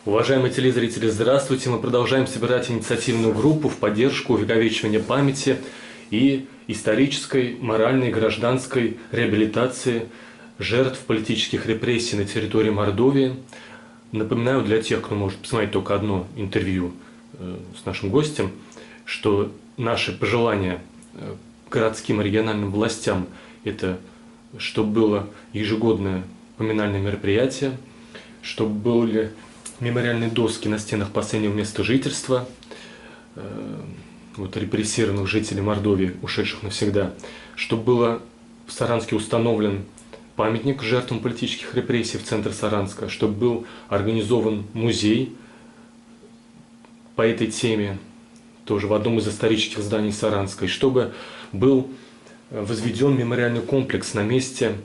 Уважаемые телезрители, здравствуйте! Мы продолжаем собирать инициативную группу в поддержку увековечивания памяти и исторической, моральной, гражданской реабилитации жертв политических репрессий на территории Мордовии. Напоминаю для тех, кто может посмотреть только одно интервью с нашим гостем, что наши пожелания городским и региональным властям – это чтобы было ежегодное поминальное мероприятие, чтобы были мемориальные доски на стенах последнего места жительства репрессированных жителей Мордовии, ушедших навсегда, чтобы было в Саранске установлен памятник жертвам политических репрессий в центре Саранска, чтобы был организован музей по этой теме, тоже в одном из исторических зданий Саранска, и чтобы был возведен мемориальный комплекс на месте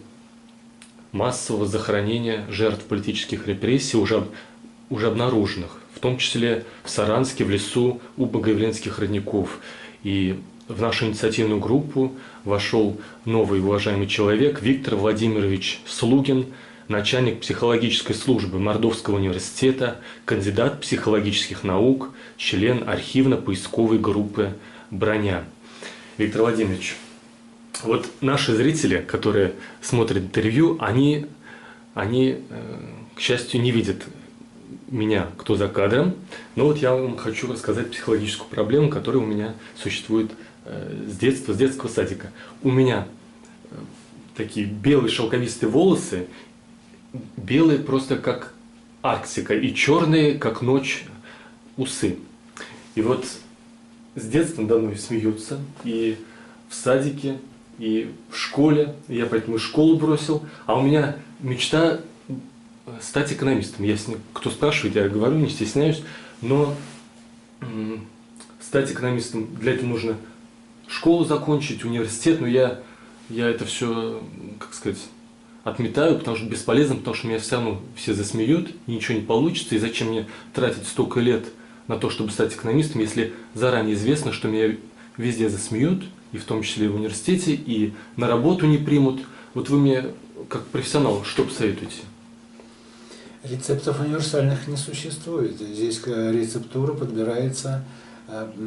массового захоронения жертв политических репрессий, уже обнаруженных, в том числе в Саранске, в лесу у Богоявленских родников. И в нашу инициативную группу вошел новый уважаемый человек Виктор Владимирович Слугин, начальник психологической службы Мордовского университета, кандидат психологических наук, член архивно-поисковой группы «Броня». Виктор Владимирович, вот наши зрители, которые смотрят интервью, они, к счастью, не видят меня, кто за кадром, но вот я вам хочу рассказать психологическую проблему, которая у меня существует с детства, с детского садика. У меня такие белые шелковистые волосы, белые просто как Арктика, и черные, как ночь, усы. И вот с детства надо мной смеются, и в садике, и в школе, я поэтому и школу бросил, а у меня мечта стать экономистом. Кто спрашивает, я говорю, не стесняюсь, но стать экономистом, для этого нужно школу закончить, университет, но я это все, как сказать, отметаю, потому что бесполезно, потому что меня все равно все засмеют, ничего не получится, и зачем мне тратить столько лет на то, чтобы стать экономистом, если заранее известно, что меня везде засмеют, и в том числе и в университете, и на работу не примут. Вот вы мне, как профессионал, что посоветуете? Рецептов универсальных не существует. Здесь рецептура подбирается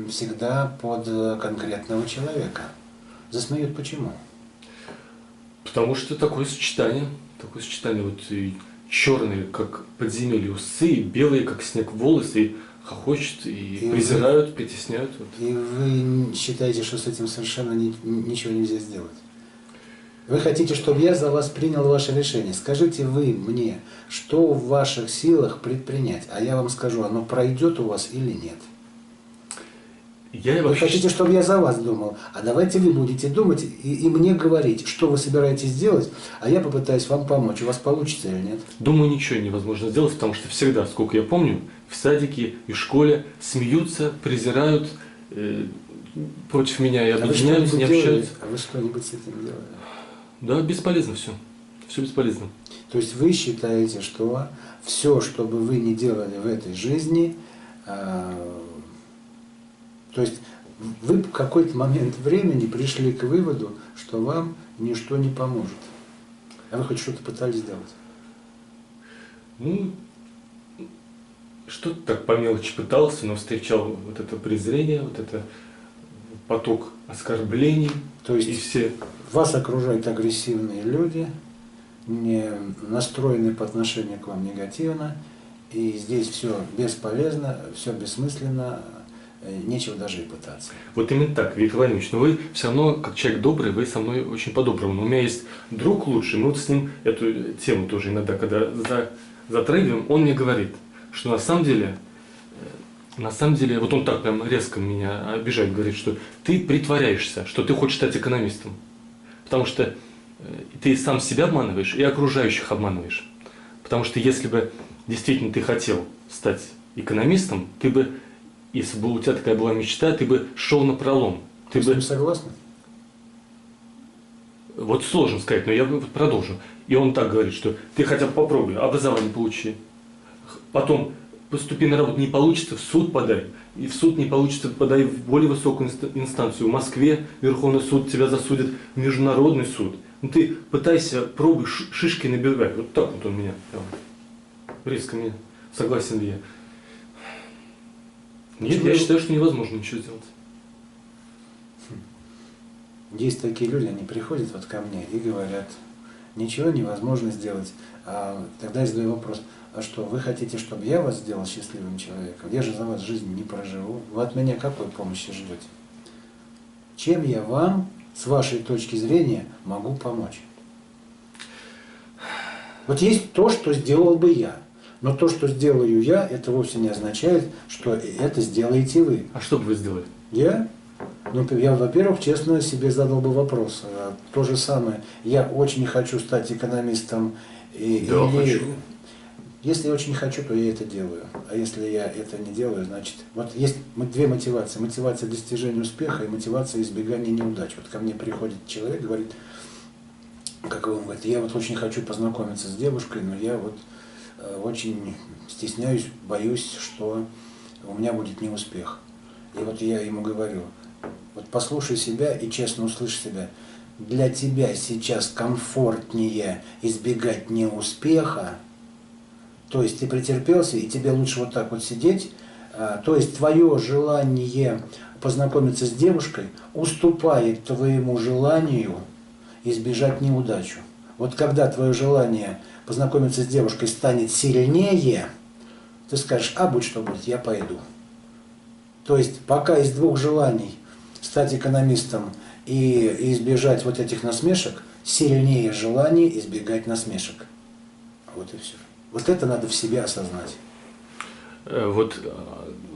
всегда под конкретного человека. Засмеют почему? Потому что такое сочетание вот и черные, как подземелье, усы, и белые, как снег, волосы, и хохочут, и презирают, притесняют. Вот. И вы считаете, что с этим совершенно ничего нельзя сделать? Вы хотите, чтобы я за вас принял ваше решение. Скажите вы мне, что в ваших силах предпринять, а я вам скажу, оно пройдет у вас или нет. Вы хотите, чтобы я за вас думал, а давайте вы будете думать и мне говорить, что вы собираетесь делать, а я попытаюсь вам помочь. У вас получится или нет? Думаю, ничего невозможно сделать, потому что всегда, сколько я помню, в садике и в школе смеются, презирают против меня и объединяются, не общаются. А вы что-нибудь с этим делали? Да, бесполезно все. Все бесполезно. То есть вы считаете, что все, что бы вы ни делали в этой жизни, то есть вы в какой-то момент времени пришли к выводу, что вам ничто не поможет. А вы хоть что-то пытались сделать? Ну, что-то так по мелочи пытался, но встречал вот это презрение, вот это поток оскорблений. То есть вас окружают агрессивные люди, не настроенные по отношению к вам негативно, и здесь все бесполезно, все бессмысленно, нечего даже и пытаться. Вот именно так, Виктор Владимирович, но вы все равно, как человек добрый, вы со мной очень по-доброму. У меня есть друг лучший, мы вот с ним эту тему тоже иногда, когда затрагиваем, он мне говорит, что на самом деле, вот он так прям резко меня обижает, говорит, что ты притворяешься, что ты хочешь стать экономистом, потому что ты сам себя обманываешь и окружающих обманываешь. Потому что если бы действительно ты хотел стать экономистом, ты бы, если бы у тебя такая была мечта, ты бы шел напролом. Вы с ним согласны? Вот сложно сказать, но я продолжу. И он так говорит, что ты хотя бы попробуй, образование получи. Потом поступи на работу, не получится, в суд подай. И в суд не получится, подай в более высокую инстанцию. В Москве Верховный суд тебя засудит в международный суд. Ну ты пытайся, пробуй, шишки набивай. Вот так вот он меня резко меня Согласен ли я? Нет, я считаю, что невозможно ничего сделать. Есть такие люди, они приходят вот ко мне и говорят, ничего невозможно сделать. А тогда я задаю вопрос, а что, вы хотите, чтобы я вас сделал счастливым человеком? Я же за вас жизнь не проживу. Вы от меня какой помощи ждете? Чем я вам, с вашей точки зрения, могу помочь? Вот есть то, что сделал бы я. Но то, что сделаю я, это вовсе не означает, что это сделаете вы. А что бы вы сделали? Я? Ну, я, во-первых, честно себе задал бы вопрос. То же самое. Я очень хочу стать экономистом. Да, хочу. Если я очень хочу, то я это делаю. А если я это не делаю, значит... Вот есть две мотивации. Мотивация достижения успеха и мотивация избегания неудач. Вот ко мне приходит человек, говорит, как он говорит, я вот очень хочу познакомиться с девушкой, но я вот очень стесняюсь, боюсь, что у меня будет неуспех. И вот я ему говорю, вот послушай себя и честно услышь себя. Для тебя сейчас комфортнее избегать неуспеха, то есть ты претерпелся, и тебе лучше вот так вот сидеть, то есть твое желание познакомиться с девушкой уступает твоему желанию избежать неудачу. Вот когда твое желание познакомиться с девушкой станет сильнее, ты скажешь, а будь что будет, я пойду. То есть пока из двух желаний стать экономистом и избежать вот этих насмешек, сильнее желание избегать насмешек. Вот и все. Вот это надо в себе осознать. Вот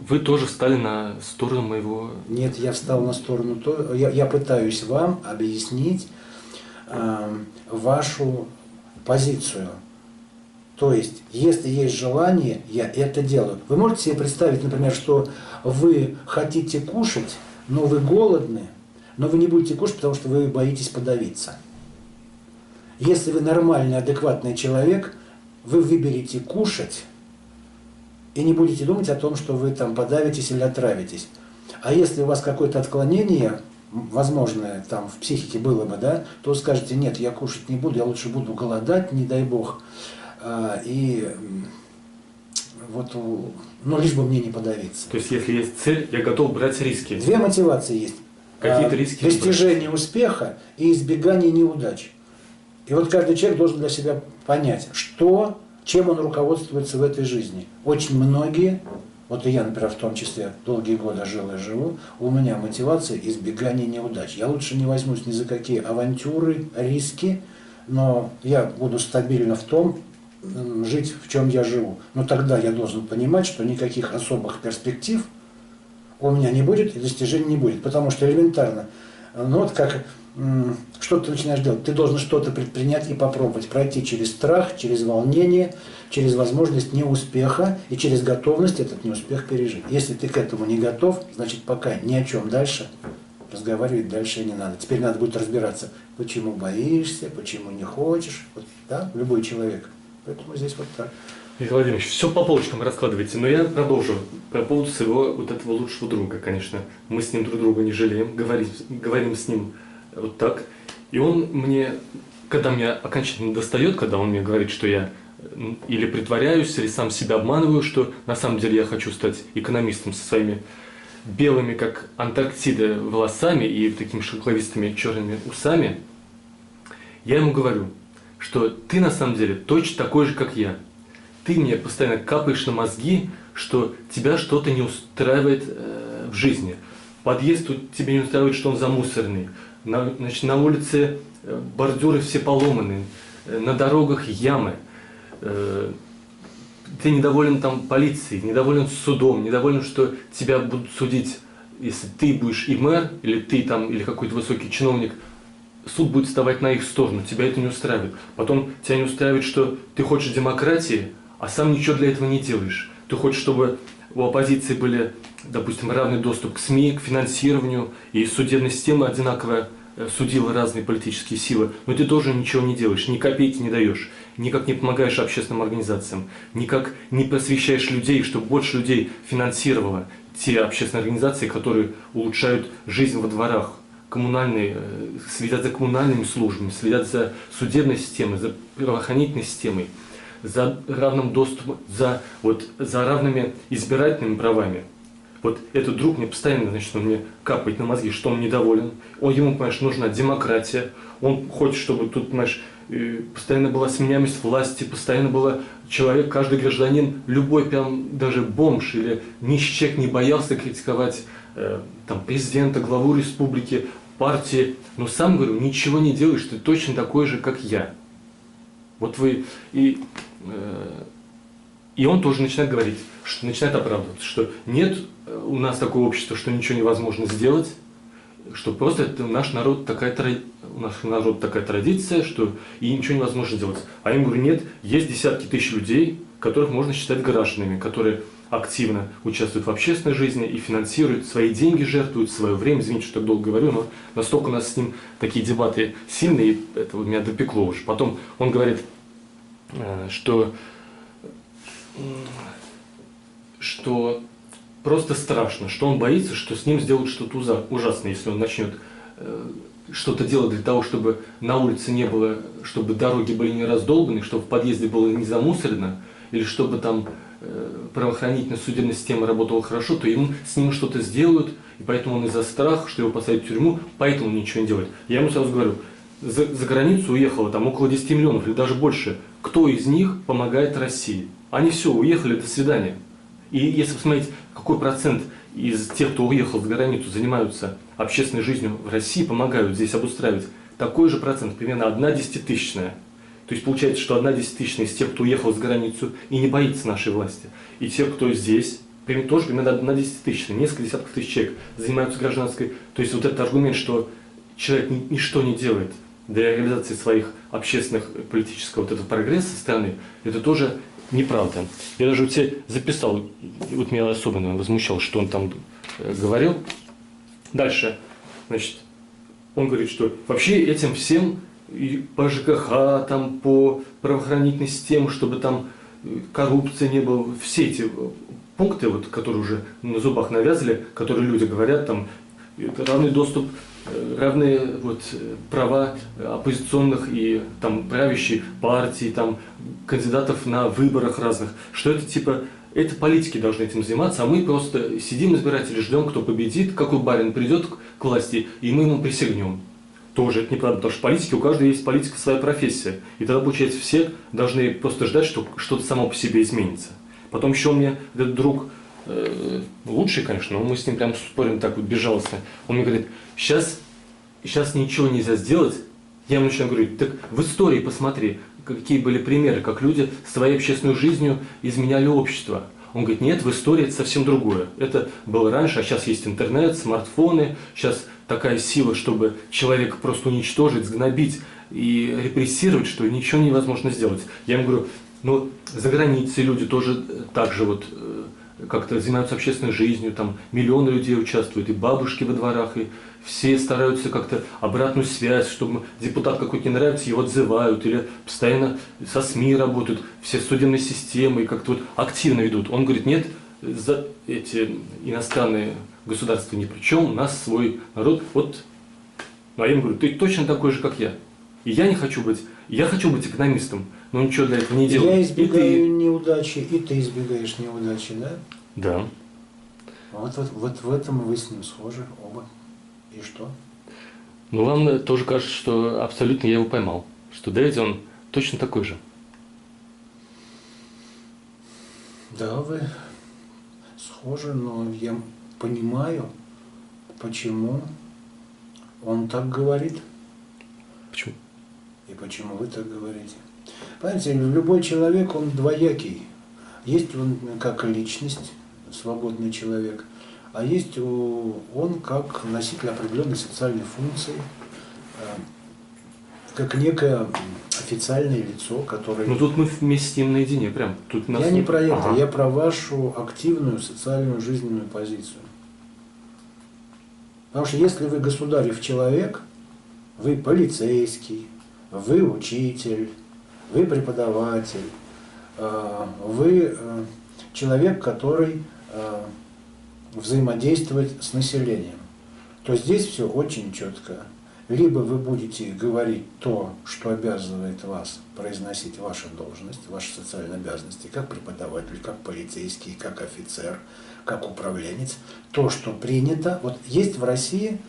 вы тоже встали на сторону моего... Нет, я встал на сторону... Я пытаюсь вам объяснить вашу позицию. То есть, если есть желание, я это делаю. Вы можете себе представить, например, что вы хотите кушать, но вы голодны, но вы не будете кушать, потому что вы боитесь подавиться. Если вы нормальный, адекватный человек, вы выберете кушать и не будете думать о том, что вы там подавитесь или отравитесь. А если у вас какое-то отклонение, возможное там в психике было бы, да, то скажете, нет, я кушать не буду, я лучше буду голодать, не дай бог. И вот, ну, лишь бы мне не подавиться. То есть, если есть цель, я готов брать риски. Две мотивации есть. Какие-то риски? Достижение успеха и избегание неудач. И вот каждый человек должен для себя понять, что, чем он руководствуется в этой жизни. Очень многие, вот и я, например, в том числе, долгие годы жил и живу, у меня мотивация избегания неудач. Я лучше не возьмусь ни за какие авантюры, риски, но я буду стабильно в том, жить, в чем я живу. Но тогда я должен понимать, что никаких особых перспектив у меня не будет и достижений не будет. Потому что элементарно, ну вот как, что ты начинаешь делать? Ты должен что-то предпринять и попробовать, пройти через страх, через волнение, через возможность неуспеха и через готовность этот неуспех пережить. Если ты к этому не готов, значит пока ни о чем дальше разговаривать дальше не надо. Теперь надо будет разбираться, почему боишься, почему не хочешь. Вот, да, любой человек. Поэтому здесь вот так. Михаил Владимирович, все по полочкам раскладываете, но я продолжу. По поводу своего вот этого лучшего друга, конечно. Мы с ним друг друга не жалеем, говорим с ним вот так. И он мне, когда меня окончательно достает, когда он мне говорит, что я или притворяюсь, или сам себя обманываю, что на самом деле я хочу стать экономистом со своими белыми, как Антарктида, волосами и такими шелковистыми черными усами, я ему говорю, что ты на самом деле точно такой же, как я. Ты мне постоянно капаешь на мозги, что тебя что-то не устраивает в жизни. Подъезд тут тебе не устраивает, что он замусоренный. Значит, на улице бордюры все поломаны, на дорогах ямы. Ты недоволен там полицией, недоволен судом, недоволен, что тебя будут судить, если ты будешь и мэр, или ты там, или какой-то высокий чиновник, суд будет вставать на их сторону, тебя это не устраивает. Потом тебя не устраивает, что ты хочешь демократии, а сам ничего для этого не делаешь. Ты хочешь, чтобы у оппозиции были, допустим, равный доступ к СМИ, к финансированию, и судебная система одинаково судила разные политические силы, но ты тоже ничего не делаешь, ни копейки не даешь, никак не помогаешь общественным организациям, никак не просвещаешь людей, чтобы больше людей финансировало те общественные организации, которые улучшают жизнь во дворах, коммунальные, следят за коммунальными службами, следят за судебной системой, за правоохранительной системой. за равным доступом, за равными избирательными правами. Вот этот друг мне постоянно, значит, он мне капает на мозги, что он недоволен. Ему, понимаешь, нужна демократия. Он хочет, чтобы тут, понимаешь, постоянно была сменяемость власти, постоянно была человек, каждый гражданин, любой прям даже бомж или нищий человек не боялся критиковать там, президента, главу республики, партии. Но сам, говорю, ничего не делаешь, ты точно такой же, как я. Вот вы... И он тоже начинает говорить, что начинает оправдываться, что нет у нас такого общества, что ничего невозможно сделать, что просто это наш народ такая традиция, что и ничего невозможно сделать. А я им говорю, нет, есть десятки тысяч людей, которых можно считать гражданами, которые активно участвуют в общественной жизни и финансируют, свои деньги жертвуют, свое время. Извините, что так долго говорю, но настолько у нас с ним такие дебаты сильные, и это меня допекло уже. Потом он говорит, что просто страшно, что он боится, что с ним сделают что-то ужасное, если он начнет что-то делать для того, чтобы на улице не было, чтобы дороги были не раздолбаны, чтобы в подъезде было не замусорено, или чтобы там правоохранительная судебная система работала хорошо, то с ним что-то сделают, и поэтому он из-за страха, что его посадят в тюрьму, поэтому ничего не делает. Я ему сразу говорю, за границу уехало там около 10 миллионов или даже больше. Кто из них помогает России? Они все, уехали, до свидания. И если посмотреть, какой процент из тех, кто уехал за границу, занимаются общественной жизнью в России, помогают здесь обустраивать, такой же процент, примерно 1/100000. То есть получается, что 1/100000 из тех, кто уехал за границу и не боится нашей власти, и тех, кто здесь, тоже примерно 1/100000, несколько десятков тысяч человек занимаются гражданской. То есть вот этот аргумент, что человек ничто не делает для реализации своих общественных, политического вот этого прогресса страны, это тоже неправда. Я даже у тебя записал, вот меня особенно возмущало, что он там говорил. Дальше, значит, он говорит, что вообще этим всем и по ЖКХ, там, по правоохранительной системе, чтобы там коррупции не было, все эти пункты, вот, которые уже на зубах навязали, которые люди говорят, там, равный доступ, равные вот, права оппозиционных и там, правящей партии, там, кандидатов на выборах разных, что это типа, это политики должны этим заниматься, а мы просто сидим, избиратели, ждем, кто победит, какой барин придет к власти, и мы ему присягнем. Тоже это неправда, потому что политики, у каждого есть политика, своя профессия. И тогда, получается, все должны просто ждать, что что-то само по себе изменится. Потом еще у меня этот друг, лучший, конечно, но мы с ним прям спорим так вот безжалостно. Он мне говорит, сейчас ничего нельзя сделать. Я ему начинаю говорить, так в истории посмотри, какие были примеры, как люди своей общественной жизнью изменяли общество. Он говорит, нет, в истории это совсем другое. Это было раньше, а сейчас есть интернет, смартфоны, сейчас такая сила, чтобы человека просто уничтожить, сгнобить и репрессировать, что ничего невозможно сделать. Я ему говорю, ну, за границей люди тоже так же вот как-то занимаются общественной жизнью, там миллионы людей участвуют, и бабушки во дворах, и все стараются как-то обратную связь, чтобы депутат какой-то не нравится, его отзывают, или постоянно со СМИ работают, все судебные системы, и как-то вот активно ведут. Он говорит, нет, эти иностранные государства ни при чем, у нас свой народ, вот. А я ему говорю, ты точно такой же, как я. И я хочу быть экономистом, но ничего для этого не делаю. Я избегаю неудачи, и ты избегаешь неудачи, да? Да. Вот в этом вы с ним схожи оба. И что? Ну, вам тоже кажется, что абсолютно я его поймал. Что Дэвид, он точно такой же. Да, вы схожи, но я понимаю, почему он так говорит. Почему? И почему вы так говорите. Понимаете, любой человек, он двоякий. Есть он как личность, свободный человек, а есть он как носитель определенной социальной функции, как некое официальное лицо, которое... Ну тут мы вместе с ним наедине, прям. Тут нас... Я не про это, я про вашу активную социальную жизненную позицию. Потому что если вы государев человек, вы полицейский, вы учитель, вы преподаватель, вы человек, который взаимодействует с населением, то здесь все очень четко. Либо вы будете говорить то, что обязывает вас произносить ваша должность, ваши социальные обязанности, как преподаватель, как полицейский, как офицер, как управленец. То, что принято, вот есть в России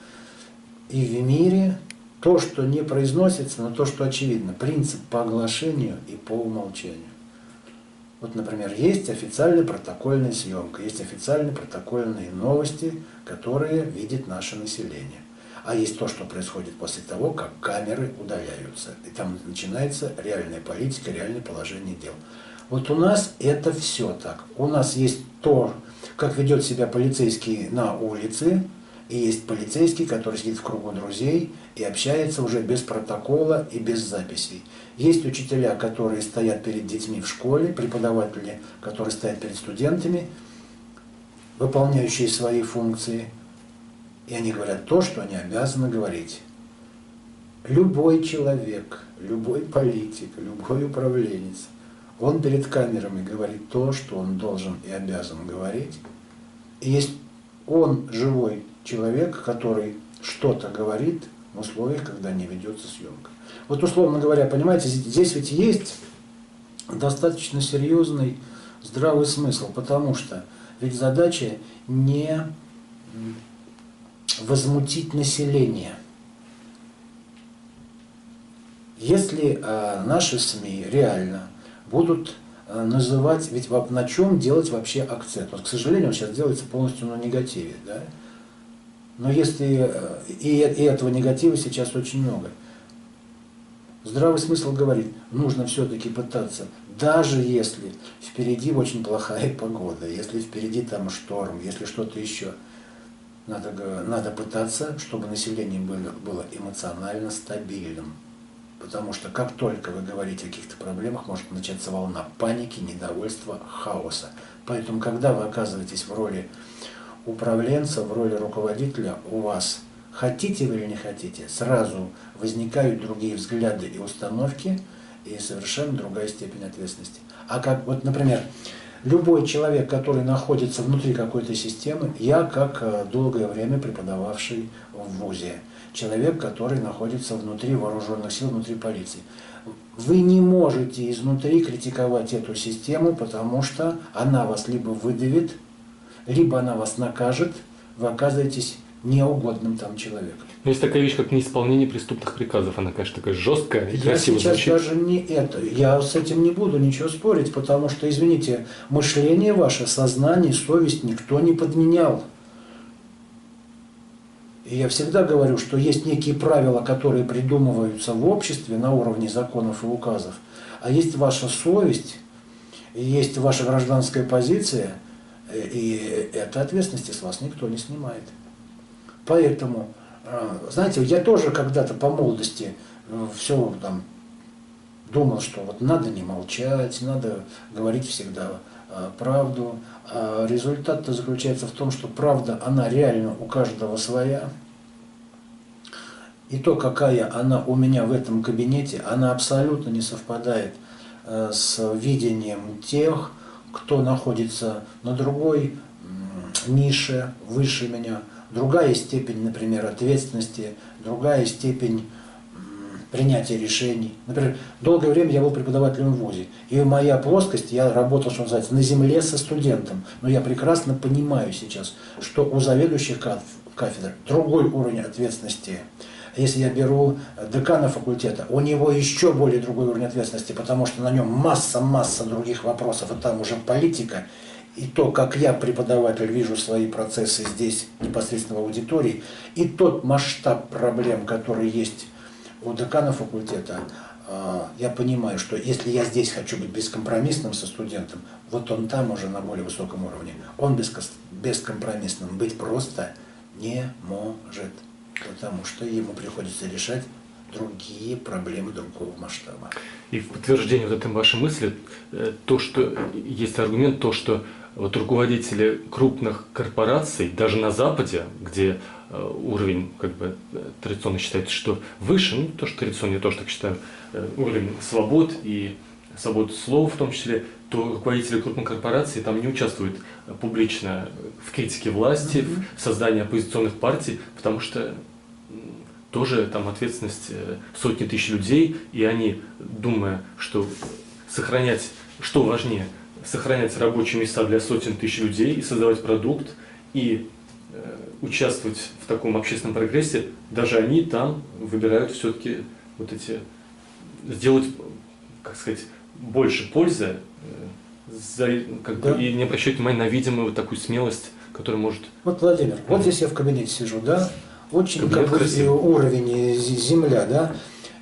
и в мире то, что не произносится, но то, что очевидно. Принцип по оглашению и по умолчанию. Вот, например, есть официальная протокольная съемка, есть официальные протокольные новости, которые видит наше население. А есть то, что происходит после того, как камеры удаляются. И там начинается реальная политика, реальное положение дел. Вот у нас это все так. У нас есть то, как ведет себя полицейский на улице, и есть полицейский, который сидит в кругу друзей и общается уже без протокола и без записей. Есть учителя, которые стоят перед детьми в школе, преподаватели, которые стоят перед студентами, выполняющие свои функции. И они говорят то, что они обязаны говорить. Любой человек, любой политик, любой управленец, он перед камерами говорит то, что он должен и обязан говорить. И есть он живой человек, который что-то говорит в условиях, когда не ведется съемка. Вот условно говоря, понимаете, здесь ведь есть достаточно серьезный здравый смысл, потому что ведь задача не возмутить население. Если наши СМИ реально будут называть, ведь на чем делать вообще акцент? Вот, к сожалению, он сейчас делается полностью на негативе, да? Но если и этого негатива сейчас очень много. Здравый смысл говорит, нужно все-таки пытаться, даже если впереди очень плохая погода, если впереди там шторм, если что-то еще, надо пытаться, чтобы население было эмоционально стабильным. Потому что как только вы говорите о каких-то проблемах, может начаться волна паники, недовольства, хаоса. Поэтому, когда вы оказываетесь в роли управленца, в роли руководителя, у вас, хотите вы или не хотите, сразу возникают другие взгляды и установки, и совершенно другая степень ответственности. А как, вот, например, любой человек, который находится внутри какой-то системы, я как долгое время преподававший в ВУЗе, человек, который находится внутри вооруженных сил, внутри полиции. Вы не можете изнутри критиковать эту систему, потому что она вас либо выдавит, либо она вас накажет, вы оказываетесь неугодным там человеком. Но есть такая вещь, как неисполнение преступных приказов. Она, конечно, такая жесткая и красиво Я сейчас звучит. даже не это. Я с этим не буду ничего спорить, потому что, извините, мышление ваше, сознание, совесть никто не подменял. И я всегда говорю, что есть некие правила, которые придумываются в обществе на уровне законов и указов, а есть ваша совесть, и есть ваша гражданская позиция, и этой ответственности с вас никто не снимает. Поэтому, знаете, я тоже когда-то по молодости все там думал, что вот надо не молчать, надо говорить всегда правду. А результат-то заключается в том, что правда, она реально у каждого своя. И то, какая она у меня в этом кабинете, она абсолютно не совпадает с видением тех, кто находится на другой нише, выше меня. Другая степень, например, ответственности, другая степень принятия решений. Например, долгое время я был преподавателем в ВУЗе, и моя плоскость, я работал, что называется, на земле со студентом. Но я прекрасно понимаю сейчас, что у заведующих кафедр другой уровень ответственности. Если я беру декана факультета, у него еще более другой уровень ответственности, потому что на нем масса других вопросов, и там уже политика. И то, как я, преподаватель, вижу свои процессы здесь, непосредственно в аудитории, и тот масштаб проблем, который есть у декана факультета, я понимаю, что если я здесь хочу быть бескомпромиссным со студентом, вот он там уже на более высоком уровне, он бескомпромиссным быть просто не может, потому что ему приходится решать другие проблемы другого масштаба. И в подтверждение вот этой вашей мысли, то, что есть аргумент, то, что вот руководители крупных корпораций, даже на Западе, где уровень, как бы, традиционно считается, что выше, ну, то, что традиционно, я тоже так считаю, уровень свобод и свободы слова в том числе, то руководители крупных корпораций там не участвуют публично в критике власти, в создании оппозиционных партий, потому что тоже там ответственность сотни тысяч людей, и они, думая, что сохранять, что важнее, сохранять рабочие места для сотен тысяч людей и создавать продукт, и участвовать в таком общественном прогрессе, даже они там выбирают все-таки вот эти, сделать, как сказать, больше пользы, и не обращать внимания на видимую вот такую смелость, которая может... Вот, Владимир, вот здесь я в кабинете сижу, да, очень Кабинет уровень земля, да.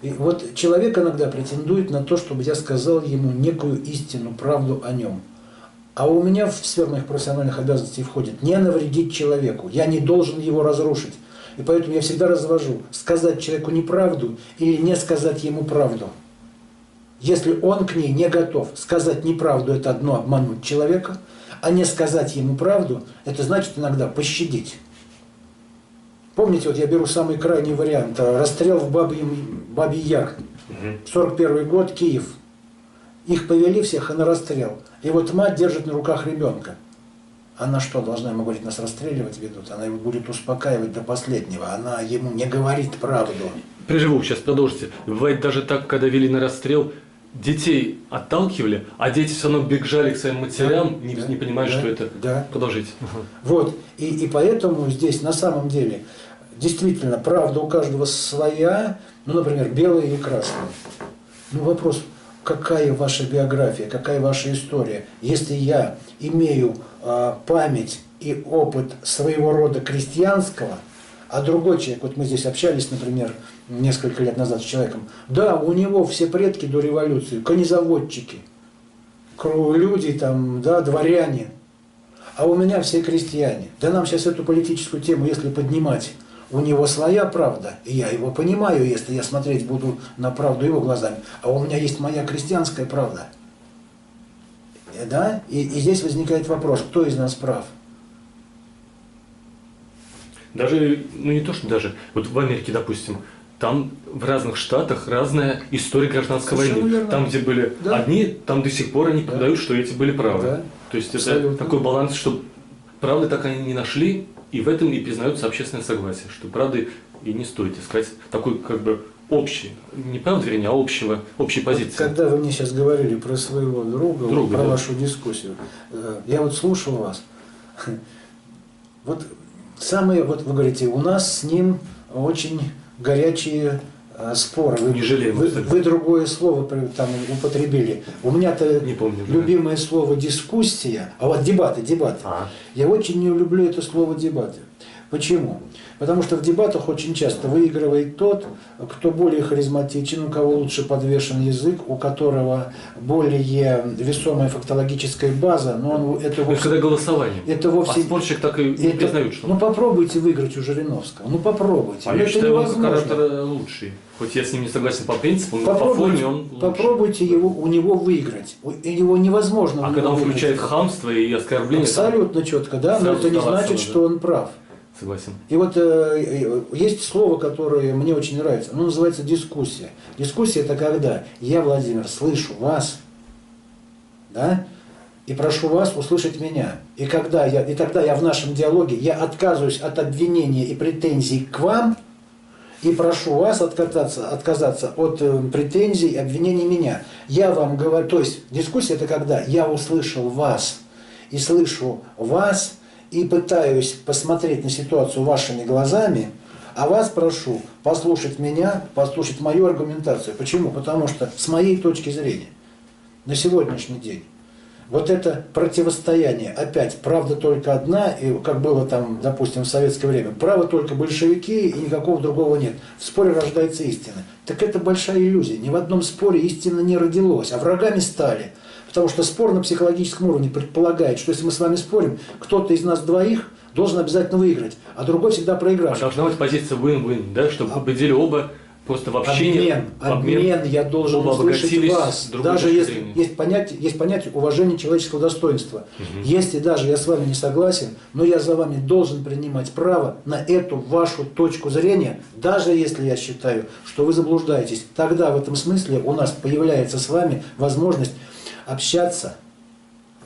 И вот человек иногда претендует на то, чтобы я сказал ему некую истину, правду о нем. А у меня в сферу моих профессиональных обязанностей входит не навредить человеку, я не должен его разрушить. И поэтому я всегда развожу, сказать человеку неправду или не сказать ему правду. Если он к ней не готов, сказать неправду – это одно, обмануть человека, а не сказать ему правду – это значит иногда пощадить. Помните, вот я беру самый крайний вариант – расстрел в Бабий Яр, 41 год, Киев. Их повели всех и на расстрел. И вот мать держит на руках ребенка. Она что, должна ему говорить, нас расстреливать ведут? Она его будет успокаивать до последнего. Она ему не говорит правду. Приживу, сейчас продолжите. Бывает даже так, когда вели на расстрел, детей отталкивали, а дети все равно бежали к своим матерям, не понимая, что это. Да. Продолжите. Вот. И поэтому здесь на самом деле действительно правда у каждого своя, ну, например, белая или красная. Ну, вопрос, какая ваша биография, какая ваша история? Если я имею память и опыт своего рода крестьянского, а другой человек, вот мы здесь общались, например, несколько лет назад с человеком, да, у него все предки до революции, конезаводчики, люди там, да, дворяне, а у меня все крестьяне. Да нам сейчас эту политическую тему, если поднимать, у него своя правда, и я его понимаю, если я смотреть буду на правду его глазами, а у меня есть моя крестьянская правда. Да? И здесь возникает вопрос, кто из нас прав? Даже, ну не то, что даже, вот в Америке, допустим, там в разных штатах разная история гражданской войны. Верно. Там, где были одни, там до сих пор они продают, что эти были правы. Да. То есть Абсолютно. это такой баланс, что правды так они не нашли, и в этом и признается общественное согласие, что правды и не стоит искать такой как бы общий, не правда, вернее, а общей позиции. Когда вы мне сейчас говорили про своего друга про да. вашу дискуссию, я вот слушал вас. Вот самые, вот вы говорите, у нас с ним очень горячие споры. Не жалеем, вы другое слово там употребили. У меня-то Не помню, любимое слово дискуссия, а вот дебаты. Я очень не люблю это слово дебаты. Почему? Потому что в дебатах очень часто выигрывает тот, кто более харизматичен, у кого лучше подвешен язык, у которого более весомая фактологическая база, но он это вовсе... когда голосование. Это вовсе... А спорщик так и не признают, что... Ну попробуйте выиграть у Жириновского, ну попробуйте. А я это считаю, он как невозможно. оратор лучший. Хоть я с ним не согласен по принципу, но по форме он лучше. Попробуйте у него выиграть. Его невозможно. А когда он включает хамство и оскорбление... Абсолютно четко, да, но это не значит, что он прав. Согласен. И вот есть слово, которое мне очень нравится, оно называется дискуссия. Дискуссия – это когда я, Владимир, слышу вас, да, и прошу вас услышать меня. И тогда я в нашем диалоге, я отказываюсь от обвинения и претензий к вам, и прошу вас отказаться от претензий и обвинений меня. Я вам говорю, то есть дискуссия – это когда я услышал вас и слышу вас, и пытаюсь посмотреть на ситуацию вашими глазами, а вас прошу послушать меня, послушать мою аргументацию. Почему? Потому что с моей точки зрения на сегодняшний день вот это противостояние, опять, правда только одна, и как было там, допустим, в советское время, право только большевики и никакого другого нет. В споре рождается истина. Так это большая иллюзия. Ни в одном споре истина не родилась, а врагами стали. Потому что спор на психологическом уровне предполагает, что если мы с вами спорим, кто-то из нас двоих должен обязательно выиграть, а другой всегда проигравший. А должна быть позиция win-win, да, чтобы победили оба просто в общении. Обмен, я должен оба услышать вас. Даже если есть понятие уважения человеческого достоинства. Если даже я с вами не согласен, но я за вами должен принимать право на эту вашу точку зрения, даже если я считаю, что вы заблуждаетесь, тогда в этом смысле у нас появляется с вами возможность общаться.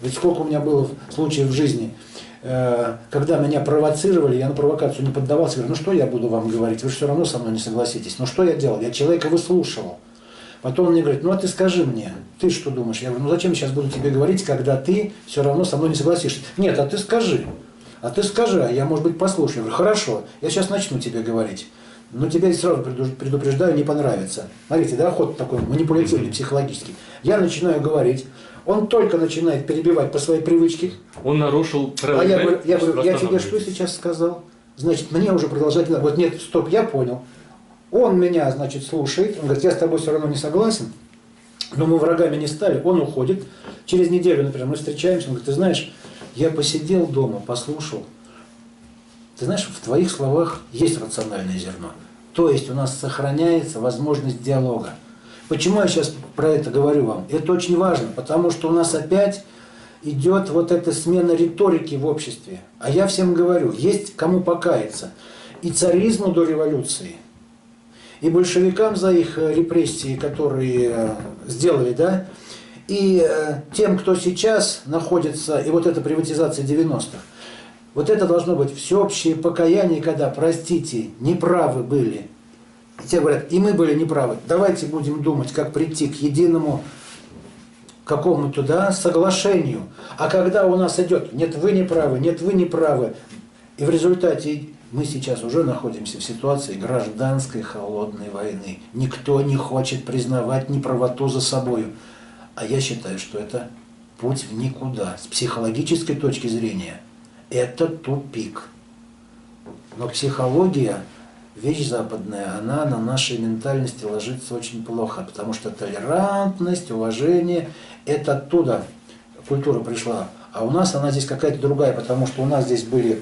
Ведь сколько у меня было случаев в жизни. когда меня провоцировали, я на провокацию не поддавался, говорю, ну что я буду вам говорить, вы же все равно со мной не согласитесь. Ну что я делал? Я человека выслушивал. Потом он мне говорит, ну а ты скажи мне, ты что думаешь? Я говорю, ну зачем я сейчас буду тебе говорить, когда ты все равно со мной не согласишься? Нет, а ты скажи, а я, может быть, послушаю. Я говорю, хорошо, я сейчас начну тебе говорить. Но тебе сразу предупреждаю, не понравится. Смотрите, да, ход такой манипулятивный, психологический. Я начинаю говорить, он только начинает перебивать по своей привычке. Он нарушил правила. А я говорю, я тебе что сейчас сказал? Значит, мне уже продолжать не надо. Вот нет, стоп, я понял. Он меня, значит, слушает, он говорит, я с тобой все равно не согласен, но мы врагами не стали, он уходит. Через неделю, например, мы встречаемся, он говорит, ты знаешь, я посидел дома, послушал. Ты знаешь, в твоих словах есть рациональное зерно. То есть у нас сохраняется возможность диалога. Почему я сейчас про это говорю вам? Это очень важно, потому что у нас опять идет вот эта смена риторики в обществе. А я всем говорю, есть кому покаяться. И царизму до революции, и большевикам за их репрессии, которые сделали, да, и тем, кто сейчас находится, и вот эта приватизация 90-х, вот это должно быть всеобщее покаяние, когда, простите, неправы были. И те говорят, и мы были неправы. Давайте будем думать, как прийти к единому какому-то, да, соглашению. А когда у нас идет, нет, вы не правы, нет, вы не правы, и в результате мы сейчас уже находимся в ситуации гражданской холодной войны. Никто не хочет признавать неправоту за собою. А я считаю, что это путь в никуда. С психологической точки зрения это тупик. Но психология, вещь западная, она на нашей ментальности ложится очень плохо, потому что толерантность, уважение, это оттуда культура пришла. А у нас она здесь какая-то другая, потому что у нас здесь были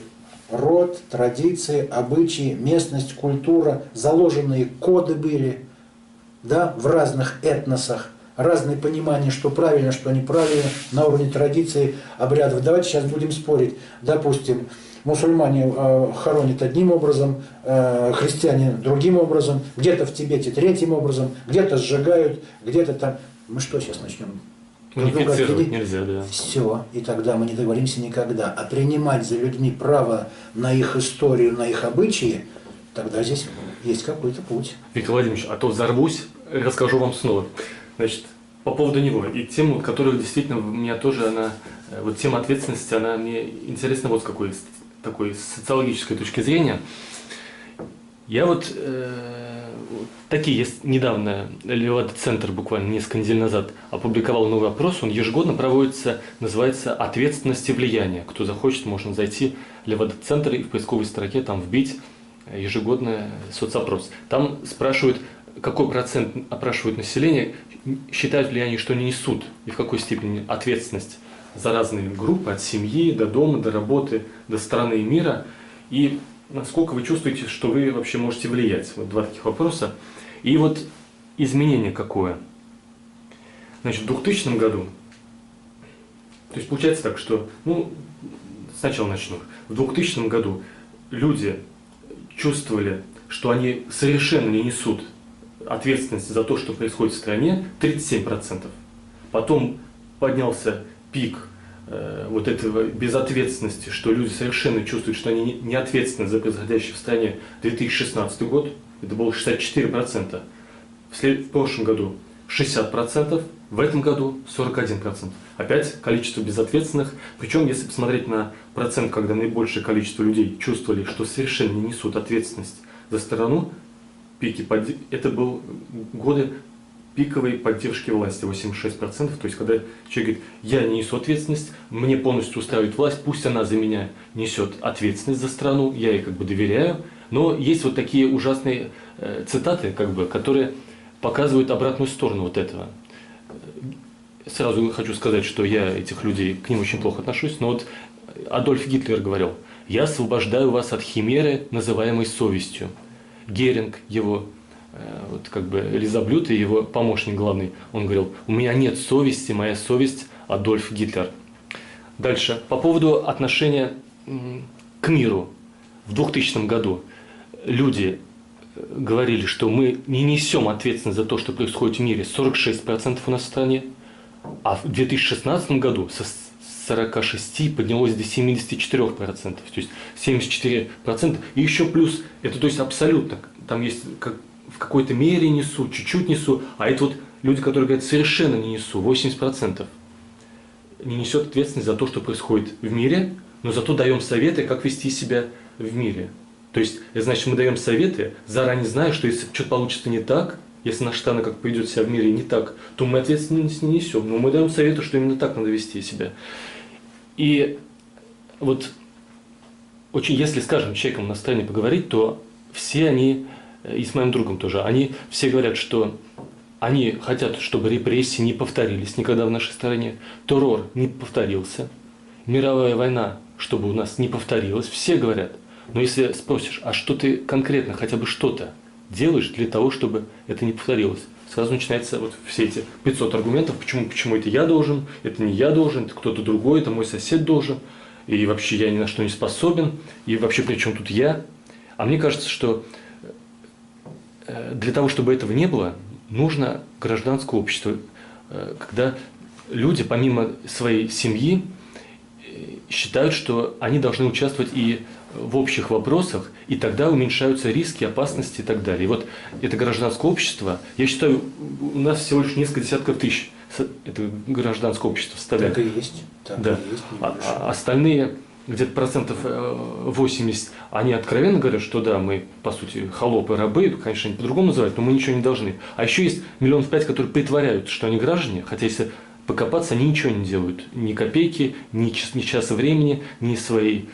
род, традиции, обычаи, местность, культура, заложенные коды были, да, в разных этносах, разные понимания, что правильно, что неправильно, на уровне традиций, обрядов. Давайте сейчас будем спорить. Допустим, мусульмане хоронят одним образом, христиане другим образом, где-то в Тибете третьим образом, где-то сжигают, где-то там. Мы что сейчас начнем? Унифицировать нельзя, да. Все, и тогда мы не договоримся никогда. А принимать за людьми право на их историю, на их обычаи, тогда здесь есть какой-то путь. Виктор Владимирович, а то взорвусь, расскажу вам снова. Значит, по поводу него. И тему, которая действительно у меня тоже, она, вот тема ответственности, она мне интересна вот с какой такой социологической точки зрения. Я вот такие, недавно Левада-центр, буквально несколько недель назад, опубликовал новый опрос, он ежегодно проводится, называется «Ответственность и влияние». Кто захочет, можно зайти в Левада-центр и в поисковой строке там вбить ежегодный соцопрос. Там спрашивают, какой процент опрашивают население, считают ли они, что они несут и в какой степени ответственность за разные группы, от семьи до дома, до работы, до страны и мира, и насколько вы чувствуете, что вы вообще можете влиять. Вот два таких вопроса. И вот изменение какое. Значит, в 2000 году, то есть получается так, что, ну, сначала начну. В 2000 году люди чувствовали, что они совершенно не несут ответственности за то, что происходит в стране, 37%. Потом поднялся пик вот этого безответственности, что люди совершенно чувствуют, что они не ответственны за происходящее в стране. 2016 год, это было 64%. В прошлом году 60%, в этом году 41%. Опять количество безответственных. Причем, если посмотреть на процент, когда наибольшее количество людей чувствовали, что совершенно не несут ответственность за страну, пики, это были годы пиковой поддержки власти, 86%. То есть, когда человек говорит, я не несу ответственность, мне полностью устраивает власть, пусть она за меня несет ответственность за страну, я ей как бы доверяю. Но есть вот такие ужасные цитаты, как бы, которые показывают обратную сторону вот этого. Сразу хочу сказать, что я этих людей, к ним очень плохо отношусь, но вот Адольф Гитлер говорил, я освобождаю вас от химеры, называемой совестью. Геринг, его вот как бы лизоблюд и его помощник главный, он говорил, у меня нет совести, моя совесть Адольф Гитлер. Дальше, по поводу отношения к миру. В 2000 году люди говорили, что мы не несем ответственность за то, что происходит в мире, 46% у нас в стране, а в 2016 году 46 поднялось до 74%. То есть 74%. И еще плюс, это то есть абсолютно, там есть как, в какой-то мере несу, чуть-чуть несу, а это вот люди, которые говорят, совершенно не несу, 80%. Не несет ответственность за то, что происходит в мире, но зато даем советы, как вести себя в мире. То есть, это значит, мы даем советы, заранее зная, что если что-то получится не так, если наша страна как поведет себя в мире не так, то мы ответственность не несем. Но мы даем советы, что именно так надо вести себя. И вот очень, если, скажем, человеком на стороне поговорить, то все они, и с моим другом тоже, они все говорят, что они хотят, чтобы репрессии не повторились никогда в нашей стране, террор не повторился, мировая война, чтобы у нас не повторилась. Все говорят. Но если спросишь, а что ты конкретно, хотя бы что-то делаешь для того, чтобы это не повторилось? Сразу начинается вот все эти 500 аргументов, почему это я должен, это не я должен, это кто-то другой, это мой сосед должен, и вообще я ни на что не способен, и вообще при чем тут я? А мне кажется, что для того, чтобы этого не было, нужно гражданское общество, когда люди помимо своей семьи считают, что они должны участвовать и в общих вопросах, и тогда уменьшаются риски, опасности и так далее. И вот это гражданское общество, я считаю, у нас всего лишь несколько десятков тысяч это гражданское общество составляет. Так и есть. Так да. И есть, Остальные где-то процентов 80, они откровенно говорят, что да, мы, по сути, холопы, рабы, конечно, они по-другому называют, но мы ничего не должны. А еще есть 5 миллионов, которые притворяют, что они граждане, хотя если покопаться, они ничего не делают. Ни копейки, ни часа времени, ни своей...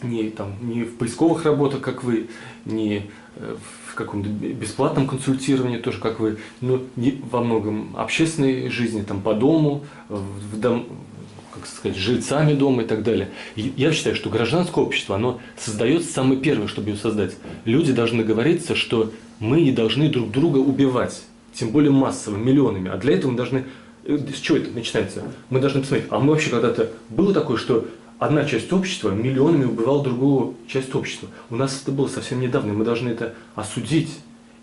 ни в поисковых работах, как вы, ни в каком-то бесплатном консультировании, тоже как вы, но во многом общественной жизни, там, по дому, как сказать, жильцами дома и так далее. И я считаю, что гражданское общество, оно создается самое первое, чтобы ее создать. Люди должны договориться, что мы не должны друг друга убивать, тем более массово, миллионами. А для этого мы должны... С чего это начинается? Мы должны посмотреть, а мы вообще когда-то... Было такое, что одна часть общества миллионами убивала другую часть общества. У нас это было совсем недавно, и мы должны это осудить.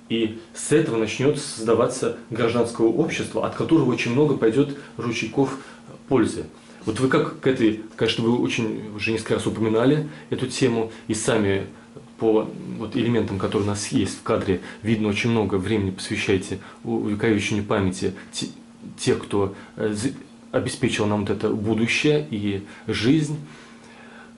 И с этого начнет создаваться гражданское общество, от которого очень много пойдет ручейков пользы. Вот вы как к этой, конечно, вы очень уже несколько раз упоминали эту тему, и сами по вот элементам, которые у нас есть в кадре, видно, очень много времени посвящаете увековечению памяти тех, кто обеспечил нам вот это будущее и жизнь,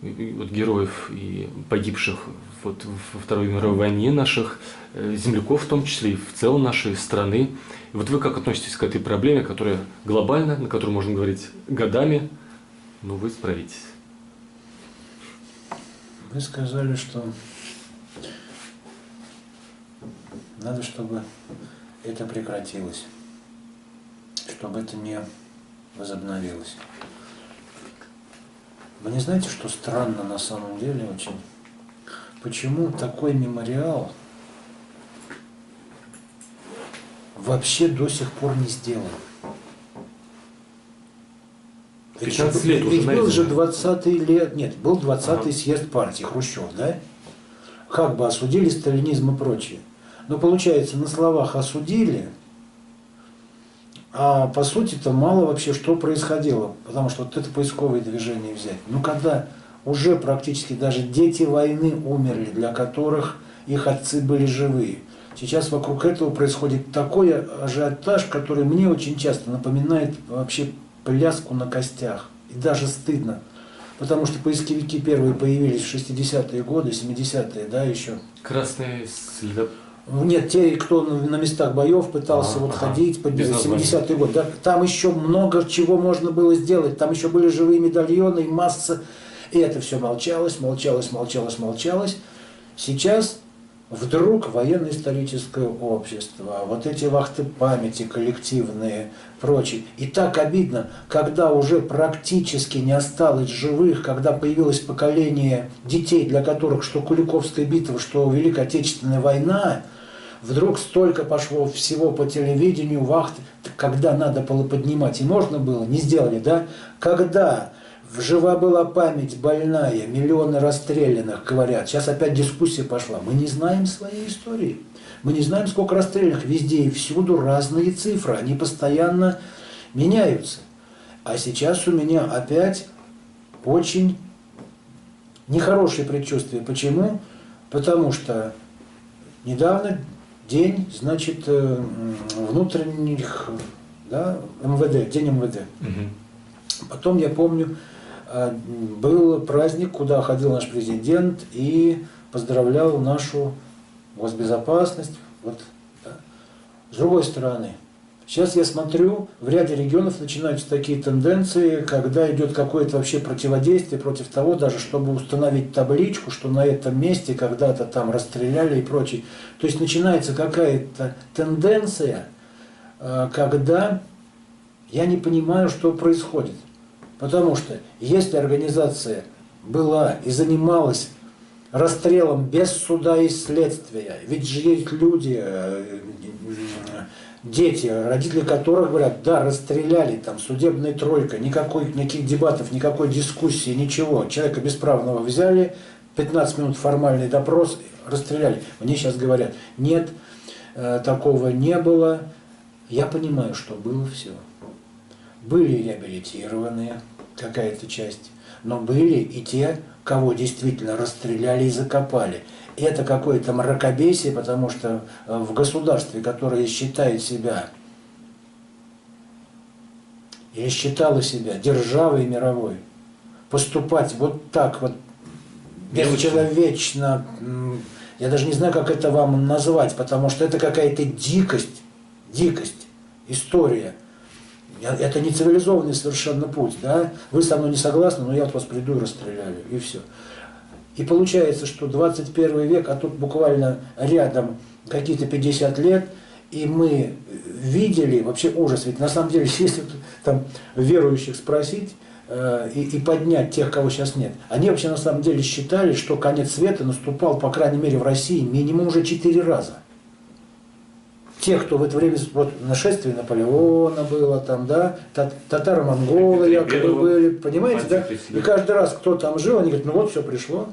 и вот героев и погибших вот во Второй мировой войне, наших земляков в том числе, и в целом нашей страны. И вот вы как относитесь к этой проблеме, которая глобальна, на которую можно говорить годами, но вы справитесь? Вы сказали, что надо, чтобы это прекратилось, чтобы это не возобновилось. Вы не знаете, что странно на самом деле очень? Почему такой мемориал вообще до сих пор не сделан? 15 лет ведь уже был же нарезано. 20-й лет, нет, был 20-й съезд партии Хрущев, да? Как бы осудили сталинизм и прочее. Но получается, на словах осудили, а по сути-то мало вообще что происходило, потому что вот это поисковое движение взять. Ну когда уже практически даже дети войны умерли, для которых их отцы были живые. Сейчас вокруг этого происходит такой ажиотаж, который мне очень часто напоминает вообще пляску на костях. И даже стыдно. Потому что поисковики первые появились в 60-е годы, 70-е, да, еще. Красные следы. Нет, те, кто на местах боев пытался ходить, под 70-й год. Да, там еще много чего можно было сделать. Там еще были живые медальоны и масса. И это все молчалось. Сейчас вдруг военно-историческое общество, вот эти вахты памяти коллективные, прочее. И так обидно, когда уже практически не осталось живых, когда появилось поколение детей, для которых что Куликовская битва, что Великая Отечественная война, вдруг столько пошло всего по телевидению, вахты, когда надо было поднимать, и можно было, не сделали, да? Когда жива была память больная, миллионы расстрелянных, говорят. Сейчас опять дискуссия пошла. Мы не знаем своей истории. Мы не знаем, сколько расстрелянных. Везде и всюду разные цифры. Они постоянно меняются. А сейчас у меня опять очень нехорошие предчувствия. Почему? Потому что недавно день, значит, внутренних, да, МВД, день МВД. Потом, я помню, был праздник, куда ходил наш президент и поздравлял нашу госбезопасность. Вот, да. С другой стороны, сейчас я смотрю, в ряде регионов начинаются такие тенденции, когда идет какое-то вообще противодействие против того, даже чтобы установить табличку, что на этом месте когда-то там расстреляли и прочее. То есть начинается какая-то тенденция, когда я не понимаю, что происходит. Потому что если организация была и занималась расстрелом без суда и следствия, ведь же есть люди, дети, родители которых говорят, да, расстреляли, там, судебная тройка, никаких дебатов, никакой дискуссии, ничего. Человека бесправного взяли, 15 минут формальный допрос, расстреляли. Мне сейчас говорят, нет, такого не было. Я понимаю, что было все. Были реабилитированные, какая-то часть, но были и те, кого действительно расстреляли и закопали. И это какое-то мракобесие, потому что в государстве, которое считает себя или считало себя державой мировой, поступать вот так вот бесчеловечно, я даже не знаю, как это вам назвать, потому что это какая-то дикость, история. Это не цивилизованный совершенно путь, да? Вы со мной не согласны, но я от вас приду и расстреляю, и все. И получается, что 21 век, а тут буквально рядом какие-то 50 лет, и мы видели вообще ужас. Ведь на самом деле, если там верующих спросить и поднять тех, кого сейчас нет, они вообще на самом деле считали, что конец света наступал, по крайней мере, в России минимум уже 4 раза. Те, кто в это время, вот нашествие Наполеона было там, да, татаро-монголы якобы были, понимаете, да? И каждый раз, кто там жил, они говорят, ну вот все пришло.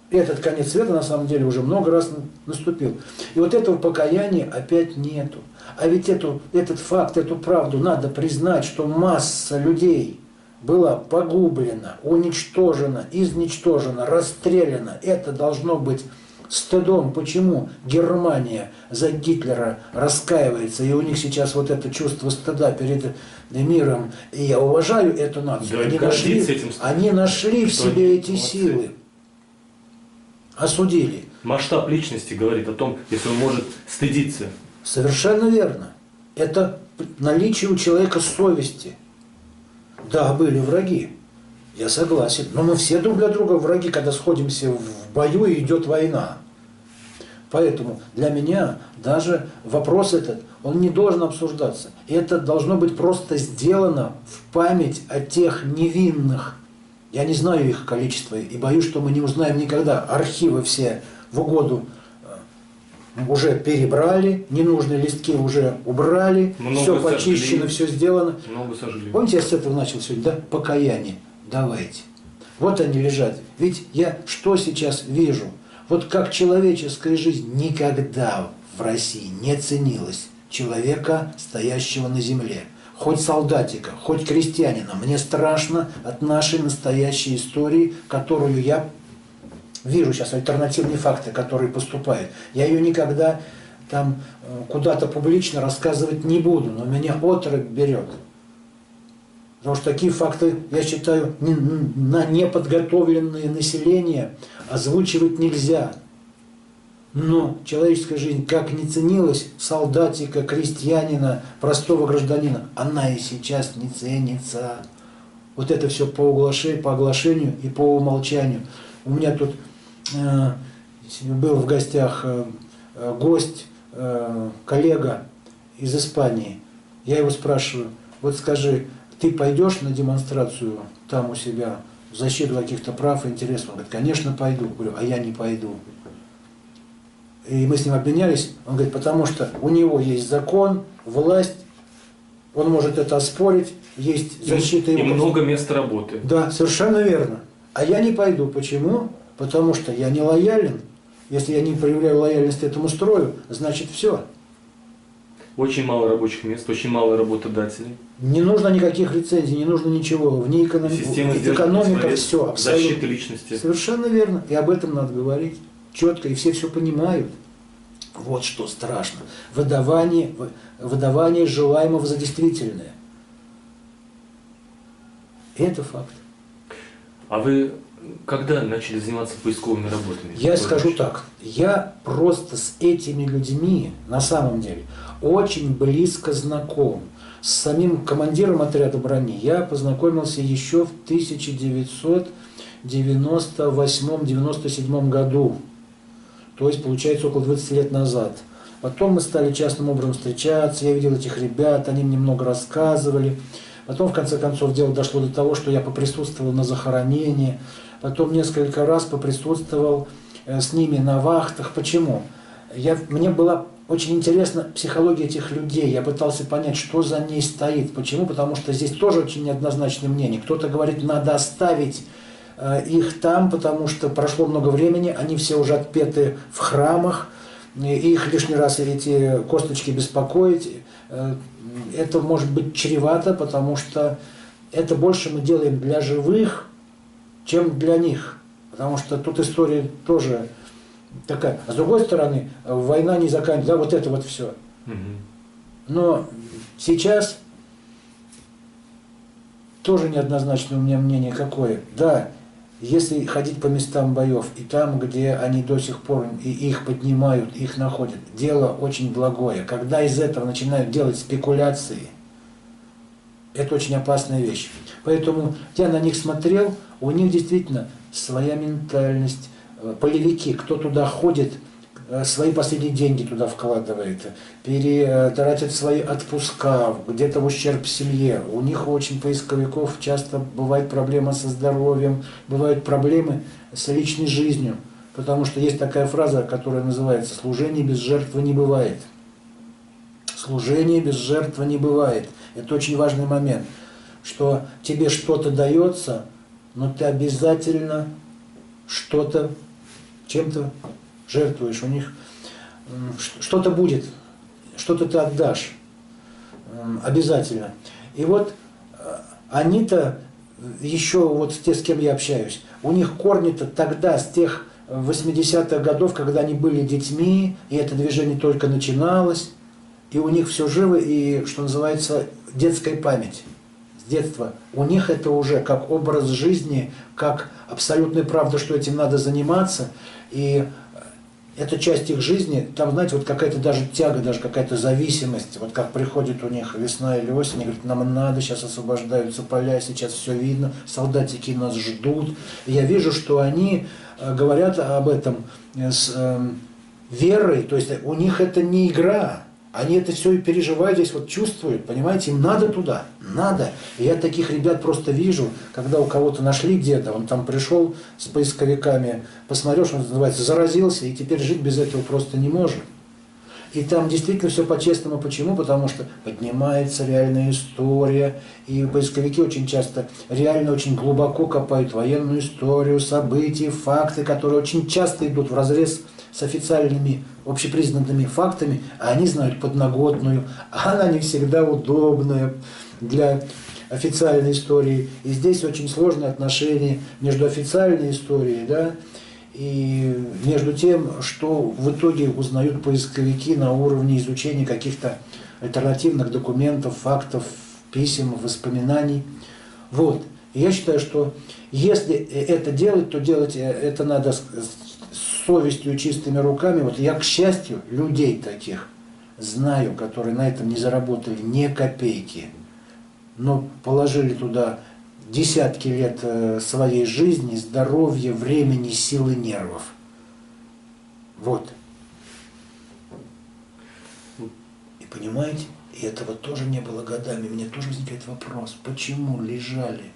И этот конец света на самом деле уже много раз наступил. И вот этого покаяния опять нету. А ведь этот факт, эту правду надо признать, что масса людей была погублена, уничтожена, изничтожена, расстреляна. Это должно быть стыдом. Почему Германия за Гитлера раскаивается, и у них сейчас вот это чувство стыда перед миром. И я уважаю эту нацию. Да, они нашли в себе эти силы. Осудили. Масштаб личности говорит о том, если он может стыдиться. Совершенно верно. Это наличие у человека совести. Да, были враги. Я согласен. Но мы все друг для друга враги, когда сходимся в бою и идет война. Поэтому для меня даже вопрос этот, он не должен обсуждаться. Это должно быть просто сделано в память о тех невинных. Я не знаю их количество и боюсь, что мы не узнаем никогда. Архивы все в угоду уже перебрали, ненужные листки уже убрали, все почищено, все сделано. Много сожгли. Помните, я с этого начал сегодня, да? Покаяние. Давайте. Вот они лежат. Ведь я что сейчас вижу? Вот как человеческая жизнь никогда в России не ценилась человека, стоящего на земле. Хоть солдатика, хоть крестьянина. Мне страшно от нашей настоящей истории, которую я вижу сейчас, альтернативные факты, которые поступают. Я ее никогда там куда-то публично рассказывать не буду, но меня отрыв берет. Потому что такие факты, я считаю, на неподготовленное население озвучивать нельзя. Но человеческая жизнь как не ценилась солдатика, крестьянина, простого гражданина, она и сейчас не ценится. Вот это все по оглашению и по умолчанию. У меня тут был в гостях гость, коллега из Испании. Я его спрашиваю, вот скажи, ты пойдешь на демонстрацию там у себя в защиту каких-то прав и интересов? Он говорит, конечно, пойду. Я говорю, а я не пойду. И мы с ним обменялись. Он говорит, потому что у него есть закон, власть, он может это оспорить, есть защита его. И много мест работы. Да, совершенно верно. А я не пойду. Почему? Потому что я не лоялен. Если я не проявляю лояльность этому строю, значит все. Очень мало рабочих мест, очень мало работодателей. Не нужно никаких лицензий, не нужно ничего. Вне Система экономика, все, абсолютно. защиты личности. Совершенно верно. И об этом надо говорить четко, и все понимают. Вот что страшно. Выдавание желаемого за действительное. Это факт. А вы когда начали заниматься поисковыми работами? Я скажу так, я просто с этими людьми, на самом деле, очень близко знаком. С самим командиром отряда брони я познакомился еще в 1998-97 году. То есть, получается, около 20 лет назад. Потом мы стали частным образом встречаться, я видел этих ребят, они мне много рассказывали. Потом, в конце концов, дело дошло до того, что я поприсутствовал на захоронении. Потом несколько раз поприсутствовал с ними на вахтах. Почему? Мне была очень интересна психология этих людей. Я пытался понять, что за ней стоит. Почему? Потому что здесь тоже очень неоднозначное мнение. Кто-то говорит, надо оставить их там, потому что прошло много времени, они все уже отпеты в храмах, их лишний раз эти косточки беспокоить. Это может быть чревато, потому что это больше мы делаем для живых, чем для них. Потому что тут история тоже такая. А с другой стороны, война не заканчивается, да, вот это вот все. Но сейчас тоже неоднозначное у меня мнение какое. Да, если ходить по местам боев, и там, где они до сих пор, и их поднимают, их находят, дело очень благое. Когда из этого начинают делать спекуляции, это очень опасная вещь. Поэтому я на них смотрел, у них действительно своя ментальность. Полевики, кто туда ходит, свои последние деньги туда вкладывает, тратит свои отпуска, где-то в ущерб семье. У них очень поисковиков часто бывает проблема со здоровьем, бывают проблемы с личной жизнью. Потому что есть такая фраза, которая называется «служение без жертвы не бывает». Служение без жертвы не бывает. Это очень важный момент, что тебе что-то дается, но ты обязательно что-то, чем-то жертвуешь. У них что-то будет, что-то ты отдашь. Обязательно. И вот они-то, еще вот те, с кем я общаюсь, у них корни-то тогда, с тех 80-х годов, когда они были детьми, и это движение только начиналось, и у них все живо, и, что называется, детская память. С детства. У них это уже как образ жизни, как абсолютная правда, что этим надо заниматься, и это часть их жизни, там, знаете, вот какая-то даже тяга, даже какая-то зависимость, вот как приходит у них весна или осень, они говорят, нам надо, сейчас освобождаются поля, сейчас все видно, солдатики нас ждут. И я вижу, что они говорят об этом с верой, то есть у них это не игра, они это все и переживают, здесь вот чувствуют, понимаете, им надо туда, надо. И я таких ребят просто вижу, когда у кого-то нашли где-то, он там пришел с поисковиками, посмотрел, что называется, заразился, и теперь жить без этого просто не может. И там действительно все по-честному. Почему? Потому что поднимается реальная история, и поисковики очень часто реально очень глубоко копают военную историю, события, факты, которые очень часто идут вразрез с официальными общепризнанными фактами, а они знают подноготную, а она не всегда удобная для официальной истории. И здесь очень сложные отношения между официальной историей, да, и между тем, что в итоге узнают поисковики на уровне изучения каких-то альтернативных документов, фактов, писем, воспоминаний. Вот. И я считаю, что если это делать, то делать это надо с совестью, чистыми руками. Вот я, к счастью, людей таких знаю, которые на этом не заработали ни копейки, но положили туда десятки лет своей жизни, здоровья, времени, силы, нервов. Вот. И понимаете, и этого тоже не было годами. Мне тоже возникает вопрос, почему лежали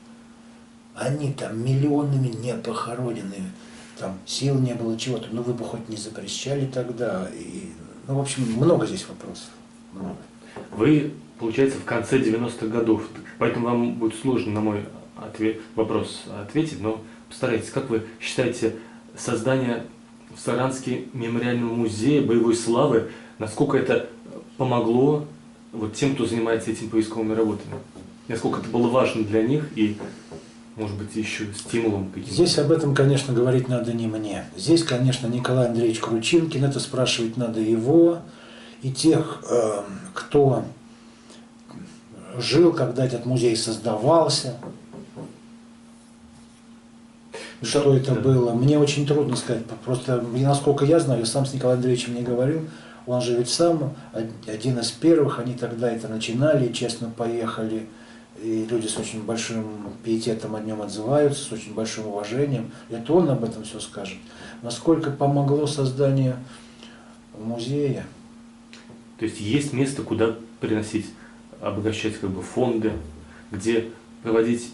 они там миллионами не похороненные, там сил не было, чего-то, ну вы бы хоть не запрещали тогда. И, ну, в общем, много здесь вопросов. Много. Вы, получается, в конце 90-х годов, поэтому вам будет сложно на мой вопрос ответить, но постарайтесь. Как вы считаете, создание в Саранске мемориального музея боевой славы, насколько это помогло вот тем, кто занимается этими поисковыми работами? Насколько это было важно для них и, может быть, еще стимулом каким-то? Здесь об этом, конечно, говорить надо не мне. Здесь, конечно, Николай Андреевич Кручинкин, это спрашивать надо его и тех, кто жил, когда этот музей создавался. Что это было? Мне очень трудно сказать. Просто, насколько я знаю, я сам с Николаем Андреевичем не говорил, он же ведь сам один из первых, они тогда это начинали, честно поехали, и люди с очень большим пиететом о нем отзываются, с очень большим уважением. Это он об этом все скажет. Насколько помогло создание музея? То есть есть место, куда приносить, обогащать как бы фонды, где проводить,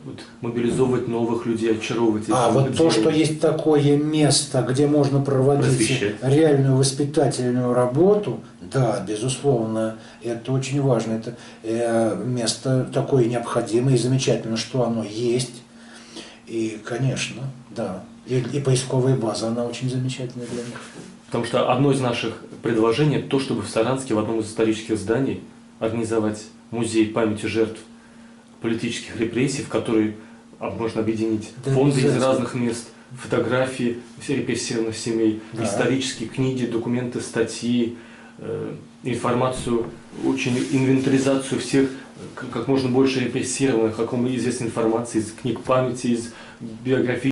вот, мобилизовывать новых людей, очаровывать их. Вот то, что есть такое место, где можно проводить реальную воспитательную работу, да, безусловно, это очень важно. Это место такое необходимое и замечательно, что оно есть. И, конечно, да. И поисковая база, она очень замечательная для них. Потому что одно из наших предложений то, чтобы в Саранске в одном из исторических зданий организовать музей памяти жертв политических репрессий, в который можно объединить фонды из разных мест, фотографии репрессированных семей, исторические книги, документы, статьи, информацию, очень инвентаризацию всех, как можно больше репрессированных, как вам известной информации из книг памяти, из биографий.